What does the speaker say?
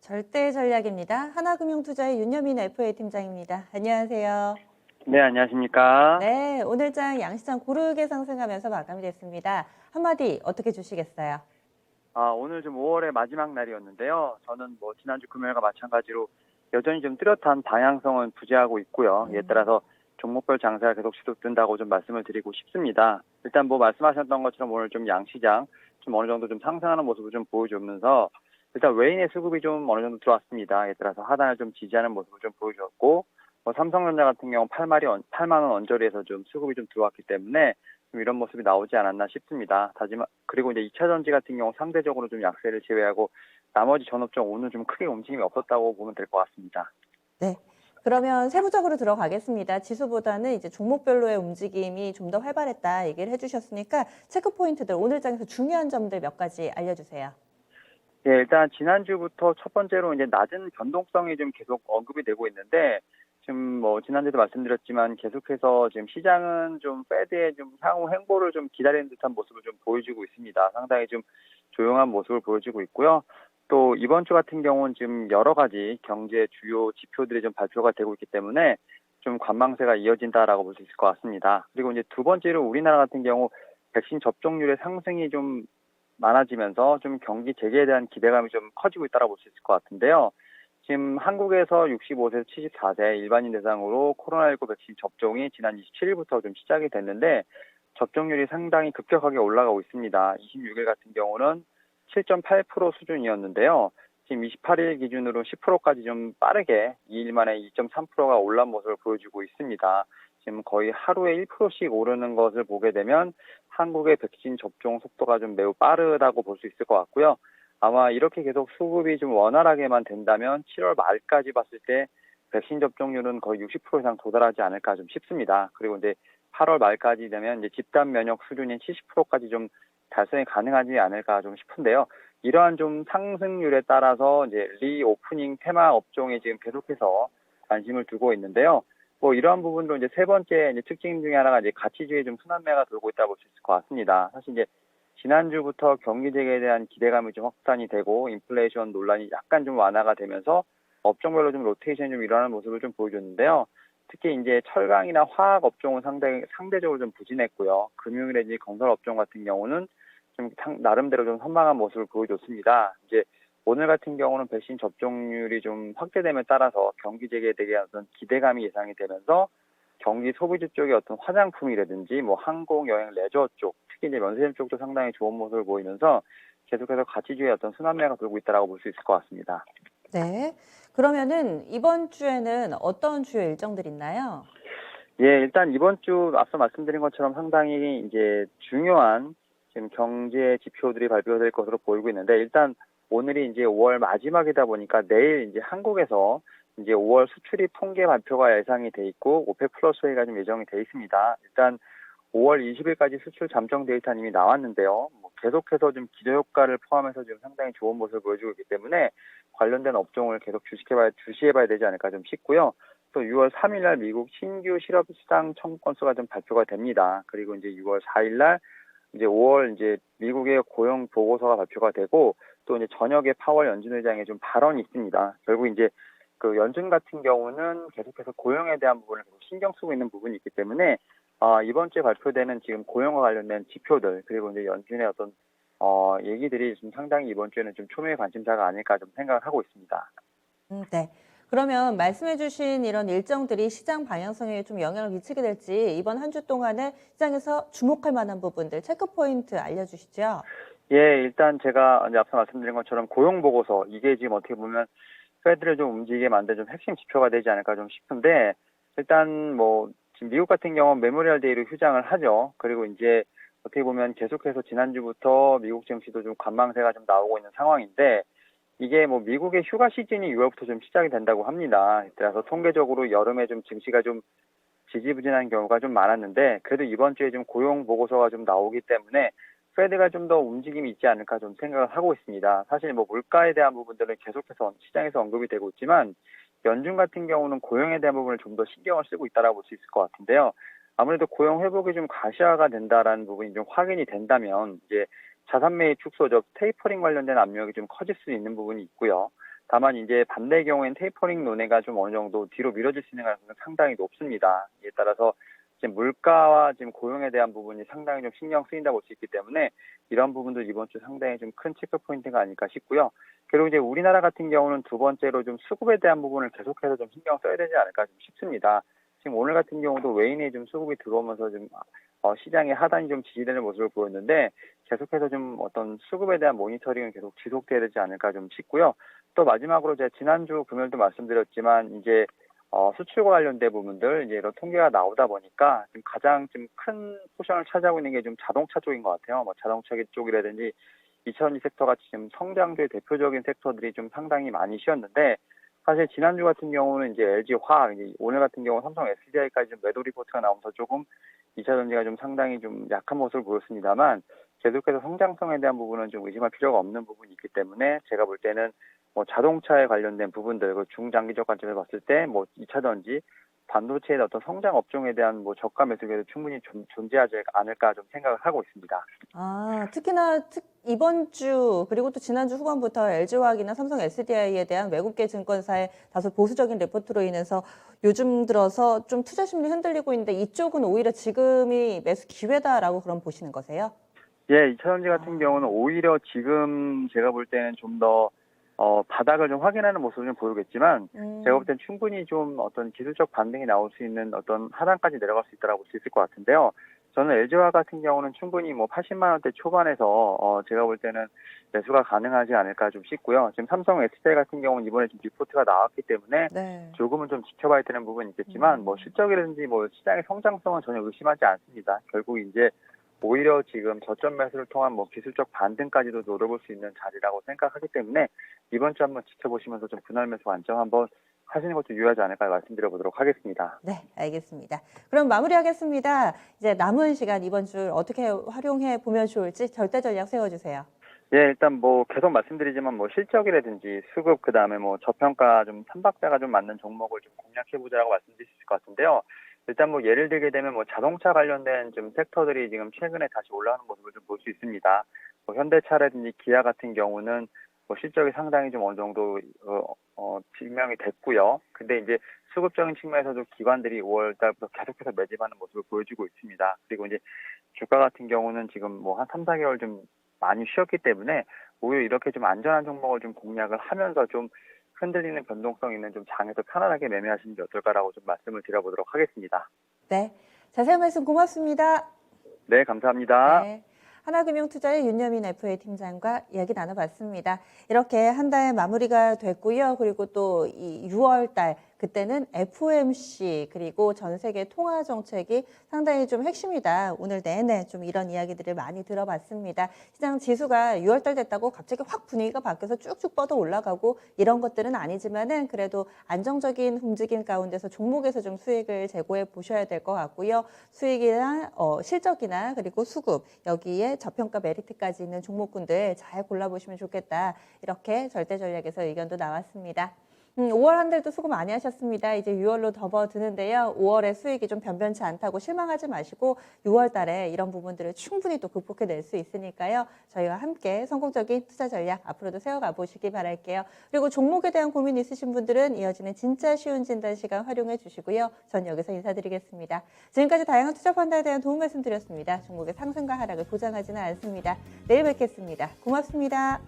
절대 전략입니다. 하나금융투자의 윤여민 FA 팀장입니다. 안녕하세요. 네, 안녕하십니까. 네, 오늘장 양시장 고르게 상승하면서 마감이 됐습니다. 한마디 어떻게 주시겠어요? 오늘 좀 5월의 마지막 날이었는데요. 저는 지난주 금요일과 마찬가지로 여전히 좀 뚜렷한 방향성은 부재하고 있고요. 이에 따라서 종목별 장세가 계속 지속된다고 좀 말씀을 드리고 싶습니다. 일단 말씀하셨던 것처럼 오늘 좀 양시장 좀 어느 정도 좀 상승하는 모습을 좀 보여주면서 일단 외인의 수급이 좀 어느 정도 들어왔습니다. 이에 따라서 하단을 좀 지지하는 모습을 좀 보여주었고, 삼성전자 같은 경우 8만 원 언저리에서 좀 수급이 좀 들어왔기 때문에 좀 이런 모습이 나오지 않았나 싶습니다. 그리고 이제 2차 전지 같은 경우 상대적으로 좀 약세를 제외하고 나머지 전업종 오늘 좀 크게 움직임이 없었다고 보면 될 것 같습니다. 네. 그러면 세부적으로 들어가겠습니다. 지수보다는 이제 종목별로의 움직임이 좀 더 활발했다 얘기를 해주셨으니까 체크 포인트들 오늘장에서 중요한 점들 몇 가지 알려주세요. 예, 일단 지난주부터 첫 번째로 이제 낮은 변동성이 좀 계속 언급이 되고 있는데 지금 지난주에도 말씀드렸지만 계속해서 지금 시장은 좀 패드의 좀 향후 행보를 좀 기다리는 듯한 모습을 좀 보여주고 있습니다. 상당히 좀 조용한 모습을 보여주고 있고요. 또 이번 주 같은 경우는 지금 여러 가지 경제 주요 지표들이 좀 발표가 되고 있기 때문에 좀 관망세가 이어진다라고 볼 수 있을 것 같습니다. 그리고 이제 두 번째로 우리나라 같은 경우 백신 접종률의 상승이 좀 많아지면서 좀 경기 재개에 대한 기대감이 좀 커지고 있다고 볼 수 있을 것 같은데요. 지금 한국에서 65세에서 74세 일반인 대상으로 코로나19 백신 접종이 지난 27일부터 좀 시작이 됐는데 접종률이 상당히 급격하게 올라가고 있습니다. 26일 같은 경우는 7.8% 수준이었는데요. 지금 28일 기준으로 10%까지 좀 빠르게 2일 만에 2.3%가 올라온 모습을 보여주고 있습니다. 지금 거의 하루에 1%씩 오르는 것을 보게 되면 한국의 백신 접종 속도가 좀 매우 빠르다고 볼 수 있을 것 같고요. 아마 이렇게 계속 수급이 좀 원활하게만 된다면 7월 말까지 봤을 때 백신 접종률은 거의 60% 이상 도달하지 않을까 좀 싶습니다. 그리고 이제 8월 말까지 되면 이제 집단 면역 수준인 70%까지 좀 달성이 가능하지 않을까 좀 싶은데요. 이러한 좀 상승률에 따라서 이제 리오프닝 테마 업종이 지금 계속해서 관심을 두고 있는데요. 이러한 부분도 이제 세 번째 이제 특징 중에 하나가 이제 가치주의 좀 순환매가 돌고 있다고 볼 수 있을 것 같습니다. 사실 이제 지난주부터 경기 재개에 대한 기대감이 좀 확산이 되고 인플레이션 논란이 약간 좀 완화가 되면서 업종별로 좀 로테이션이 좀 일어나는 모습을 좀 보여줬는데요. 특히 이제 철강이나 화학 업종은 상대적으로 좀 부진했고요. 금융이라든지 건설 업종 같은 경우는 좀 나름대로 좀 선방한 모습을 보여줬습니다. 이제 오늘 같은 경우는 백신 접종률이 좀 확대됨에 따라서 경기 재개에 대한 어떤 기대감이 예상이 되면서 경기 소비주 쪽의 어떤 화장품이라든지 항공, 여행, 레저 쪽, 특히 이제 면세점 쪽도 상당히 좋은 모습을 보이면서 계속해서 가치주의 어떤 순환매가 돌고 있다고 볼 수 있을 것 같습니다. 네. 그러면은 이번 주에는 어떤 주요 일정들 있나요? 예, 일단 이번 주 앞서 말씀드린 것처럼 상당히 이제 중요한 지금 경제 지표들이 발표될 것으로 보이고 있는데 일단 오늘이 이제 5월 마지막이다 보니까 내일 이제 한국에서 이제 5월 수출입 통계 발표가 예상이 돼 있고 오펙 플러스 회의가 좀 예정이 돼 있습니다. 일단 5월 20일까지 수출 잠정 데이터는 이미 나왔는데요. 계속해서 좀 기저효과를 포함해서 지금 상당히 좋은 모습을 보여주고 있기 때문에 관련된 업종을 계속 주시해봐야 되지 않을까 좀 싶고요. 또 6월 3일 날 미국 신규 실업 시장 청구 건수가 좀 발표가 됩니다. 그리고 이제 6월 4일 날 이제 5월 이제 미국의 고용 보고서가 발표가 되고 또 이제 저녁에 파월 연준 의장의 좀 발언이 있습니다. 결국 이제 그 연준 같은 경우는 계속해서 고용에 대한 부분을 계속 신경 쓰고 있는 부분이 있기 때문에 이번 주에 발표되는 지금 고용과 관련된 지표들 그리고 이제 연준의 어떤 얘기들이 좀 상당히 이번 주에는 좀 초미의 관심사가 아닐까 좀 생각을 하고 있습니다. 네. 그러면 말씀해주신 이런 일정들이 시장 방향성에 좀 영향을 미치게 될지 이번 한 주 동안에 시장에서 주목할 만한 부분들 체크 포인트 알려주시죠. 예, 일단 제가 이제 앞서 말씀드린 것처럼 고용 보고서 이게 지금 어떻게 보면 패드를 좀 움직이게 만든 좀 핵심 지표가 되지 않을까 좀 싶은데 일단 지금 미국 같은 경우는 메모리얼 데이로 휴장을 하죠. 그리고 이제 어떻게 보면 계속해서 지난주부터 미국 증시도 좀 관망세가 좀 나오고 있는 상황인데 이게 미국의 휴가 시즌이 6월부터 좀 시작이 된다고 합니다. 그래서 통계적으로 여름에 좀 증시가 좀 지지부진한 경우가 좀 많았는데 그래도 이번 주에 좀 고용 보고서가 좀 나오기 때문에 페드가 좀 더 움직임이 있지 않을까 좀 생각을 하고 있습니다. 사실 물가에 대한 부분들은 계속해서 시장에서 언급이 되고 있지만 연준 같은 경우는 고용에 대한 부분을 좀 더 신경을 쓰고 있다고 볼 수 있을 것 같은데요. 아무래도 고용 회복이 좀 가시화가 된다라는 부분이 좀 확인이 된다면 이제 자산 매입 축소적 테이퍼링 관련된 압력이 좀 커질 수 있는 부분이 있고요. 다만 이제 반대의 경우에는 테이퍼링 논의가 좀 어느 정도 뒤로 미뤄질 수 있는 가능성은 상당히 높습니다. 이에 따라서 지금 물가와 지금 고용에 대한 부분이 상당히 좀 신경 쓰인다 볼 수 있기 때문에 이런 부분도 이번 주 상당히 좀 큰 체크 포인트가 아닐까 싶고요. 그리고 이제 우리나라 같은 경우는 두 번째로 좀 수급에 대한 부분을 계속해서 좀 신경 써야 되지 않을까 좀 싶습니다. 지금 오늘 같은 경우도 외인의 좀 수급이 들어오면서 좀 시장의 하단이 좀 지지되는 모습을 보였는데 계속해서 좀 어떤 수급에 대한 모니터링은 계속 지속돼야 되지 않을까 좀 싶고요. 또 마지막으로 제가 지난주 금요일도 말씀드렸지만 이제 수출과 관련된 부분들 이제 이런 통계가 나오다 보니까 지금 가장 좀 큰 포션을 차지하고 있는 게 좀 자동차 쪽인 것 같아요. 뭐 자동차 쪽이라든지 2차전지 섹터 같이 지금 성장주의 대표적인 섹터들이 좀 상당히 많이 쉬었는데 사실 지난주 같은 경우는 이제 LG 화학, 이제 오늘 같은 경우 삼성 SDI까지 좀 매도 리포트가 나오면서 조금 2차 전지가 좀 상당히 좀 약한 모습을 보였습니다만 계속해서 성장성에 대한 부분은 좀 의심할 필요가 없는 부분이 있기 때문에 제가 볼 때는 뭐 자동차에 관련된 부분들, 그 중장기적 관점에서 봤을 때 뭐 2차 전지, 반도체의 어떤 성장 업종에 대한 뭐 저가 매수에도 충분히 존재하지 않을까 좀 생각을 하고 있습니다. 특히나 이번 주 그리고 또 지난주 후반부터 LG화학이나 삼성 SDI에 대한 외국계 증권사의 다소 보수적인 레포트로 인해서 요즘 들어서 좀 투자 심리 흔들리고 있는데 이쪽은 오히려 지금이 매수 기회다라고 그럼 보시는 거세요? 예, 2차 전지 같은 경우는 오히려 지금 제가 볼 때는 좀 더 바닥을 좀 확인하는 모습을 좀 보이겠지만 제가 볼 땐 충분히 좀 어떤 기술적 반등이 나올 수 있는 어떤 하단까지 내려갈 수 있다고 볼 수 있을 것 같은데요. 저는 LG화 같은 경우는 충분히 뭐 80만 원대 초반에서 제가 볼 때는 매수가 가능하지 않을까 좀 싶고요. 지금 삼성 SDI 같은 경우는 이번에 좀 리포트가 나왔기 때문에 네. 조금은 좀 지켜봐야 되는 부분이 있겠지만 뭐 실적이라든지 뭐 시장의 성장성은 전혀 의심하지 않습니다. 결국 이제 오히려 지금 저점 매수를 통한 뭐 기술적 반등까지도 노려볼 수 있는 자리라고 생각하기 때문에 이번 주 한번 지켜보시면서 좀 분할 매수 안정 한번 하시는 것도 유효하지 않을까 말씀드려보도록 하겠습니다. 네, 알겠습니다. 그럼 마무리하겠습니다. 이제 남은 시간 이번 주 어떻게 활용해 보면 좋을지 절대 전략 세워주세요. 예, 일단 뭐 계속 말씀드리지만 뭐 실적이라든지 수급 그다음에 뭐 저평가 좀 삼박자가 좀 맞는 종목을 좀 공략해 보자라고 말씀드릴 수 있을 것 같은데요. 일단 뭐 예를 들게 되면 뭐 자동차 관련된 좀 섹터들이 지금 최근에 다시 올라오는 모습을 좀 볼 수 있습니다. 뭐 현대차라든지 기아 같은 경우는 뭐 실적이 상당히 좀 어느 정도 증명이 됐고요. 근데 이제 수급적인 측면에서도 기관들이 5월 달부터 계속해서 매집하는 모습을 보여주고 있습니다. 그리고 이제 주가 같은 경우는 지금 뭐 한 3, 4개월 좀 많이 쉬었기 때문에 오히려 이렇게 좀 안전한 종목을 좀 공략을 하면서 좀 흔들리는 변동성 있는 좀 장에서 편안하게 매매하시는 게 어떨까라고 좀 말씀을 드려보도록 하겠습니다. 네, 자세한 말씀 고맙습니다. 네, 감사합니다. 네. 하나금융투자의 윤여민 FA 팀장과 이야기 나눠봤습니다. 이렇게 한 달 마무리가 됐고요. 그리고 또 이 6월 달 그때는 FOMC 그리고 전 세계 통화 정책이 상당히 좀 핵심이다. 오늘 내내 좀 이런 이야기들을 많이 들어봤습니다. 시장 지수가 6월 달 됐다고 갑자기 확 분위기가 바뀌어서 쭉쭉 뻗어 올라가고 이런 것들은 아니지만은 그래도 안정적인 움직임 가운데서 종목에서 좀 수익을 제고해 보셔야 될 것 같고요. 수익이나 실적이나 그리고 수급 여기에 저평가 메리트까지 있는 종목군들 잘 골라보시면 좋겠다. 이렇게 절대 전략에서 의견도 나왔습니다. 5월 한 달도 수고 많이 하셨습니다. 이제 6월로 접어드는데요. 5월에 수익이 좀 변변치 않다고 실망하지 마시고 6월 달에 이런 부분들을 충분히 또 극복해낼 수 있으니까요. 저희와 함께 성공적인 투자 전략 앞으로도 세워가 보시기 바랄게요. 그리고 종목에 대한 고민 있으신 분들은 이어지는 진짜 쉬운 진단 시간 활용해 주시고요. 전 여기서 인사드리겠습니다. 지금까지 다양한 투자 판단에 대한 도움 말씀드렸습니다. 종목의 상승과 하락을 보장하지는 않습니다. 내일 뵙겠습니다. 고맙습니다.